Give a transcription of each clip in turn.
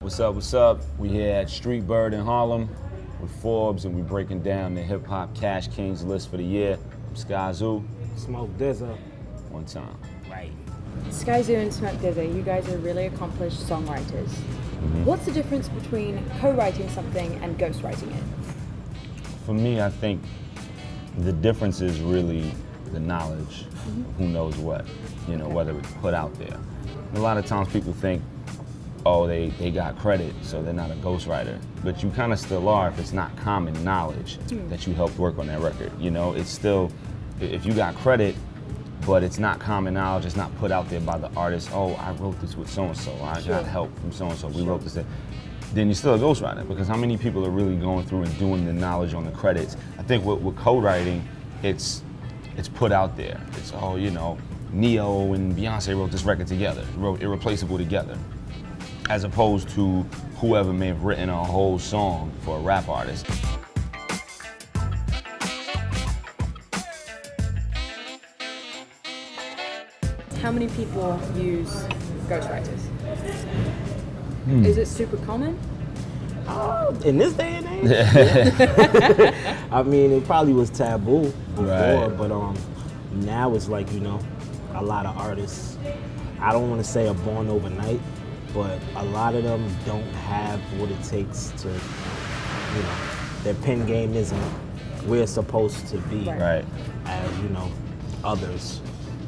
What's up, what's up? We here at Street Bird in Harlem with Forbes, and we breaking down the hip hop cash kings list for the year. I'm Skyzoo. Smoke DZA. One time. Right. Skyzoo and Smoke DZA, you guys are really accomplished songwriters. What's the difference between co-writing something and ghostwriting it? For me, I think the difference is really the knowledge of who knows what, you know, whether it's put out there. A lot of times people think, oh, they got credit, so they're not a ghostwriter. But you kind of still are if it's not common knowledge that you helped work on that record. You know, it's still, if you got credit, but it's not common knowledge, it's not put out there by the artist, oh, I wrote this with so-and-so, I got help from so-and-so, we wrote this, then you're still a ghostwriter, because how many people are really going through and doing the knowledge on the credits? I think with co-writing, it's put out there. It's, oh, you know, Neo and Beyonce wrote this record together, wrote Irreplaceable together, as opposed to whoever may have written a whole song for a rap artist. How many people use ghostwriters? Is it super common? In this day and age? Yeah. I mean, it probably was taboo before, but now it's like, you know, a lot of artists, I don't want to say are born overnight, but a lot of them don't have what it takes to, you know, their pen game isn't where it's supposed to be as, you know, others.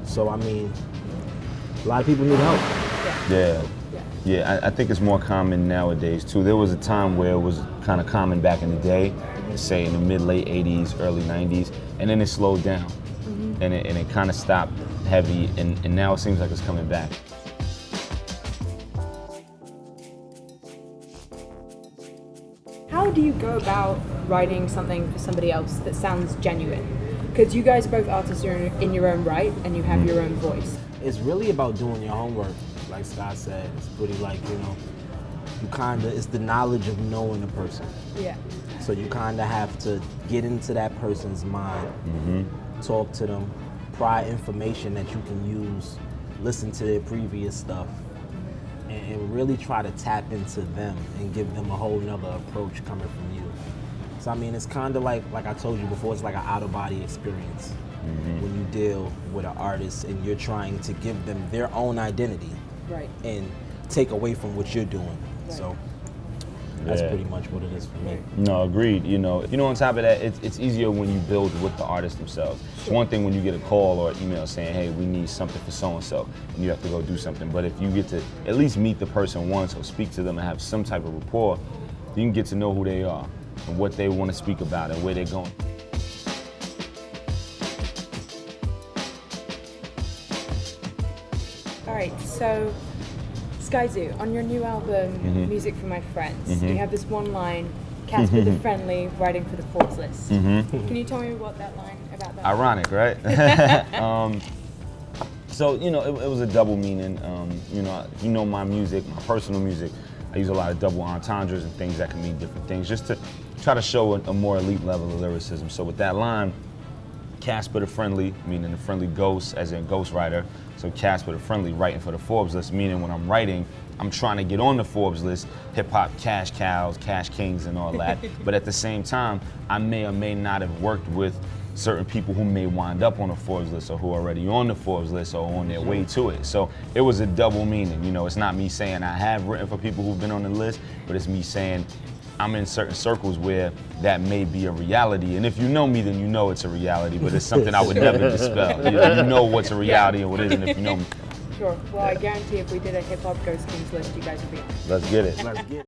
So, I mean, a lot of people need help. Yeah, I think it's more common nowadays too. There was a time where it was kind of common back in the day, say in the mid-late 80s, early 90s, and then it slowed down. And it kind of stopped heavy, and now it seems like it's coming back. How do you go about writing something for somebody else that sounds genuine? Because you guys are both artists in your own right, and you have your own voice. It's really about doing your homework, like Scott said. It's pretty like, you know, it's the knowledge of knowing a person. Yeah. So you kind of have to get into that person's mind, talk to them, pry information that you can use, listen to their previous stuff, and really try to tap into them and give them a whole nother approach coming from you. So I mean, it's kind of like I told you before, it's like an out-of-body experience when you deal with an artist and you're trying to give them their own identity and take away from what you're doing. So that's pretty much what it is for me. No, agreed. You know, on top of that, it's easier when you build with the artist themselves. It's one thing when you get a call or an email saying, hey, we need something for so-and-so, and you have to go do something. But if you get to at least meet the person once or speak to them and have some type of rapport, you can get to know who they are and what they want to speak about and where they're going. All right, so Skyzoo, on your new album, Music for My Friends, you have this one line, Casper the Friendly, writing for the Forbes list. Can you tell me what that line about that? Ironic, right? So, you know, it was a double meaning. You know, if you know my music, my personal music, I use a lot of double entendres and things that can mean different things, just to try to show a more elite level of lyricism. So with that line, Casper the Friendly, meaning the friendly ghost, as in ghostwriter. So Casper the Friendly, writing for the Forbes list, meaning when I'm writing, I'm trying to get on the Forbes list, hip hop cash cows, cash kings and all that. But at the same time, I may or may not have worked with certain people who may wind up on the Forbes list or who are already on the Forbes list or on their way to it. So it was a double meaning. You know, it's not me saying I have written for people who've been on the list, but it's me saying I'm in certain circles where that may be a reality. And if you know me, then you know it's a reality, but it's something I would never dispel. You know what's a reality and what isn't if you know me. Sure. Well, I guarantee if we did a hip hop ghost kings list, you guys would be on. Let's get it. Let's get it.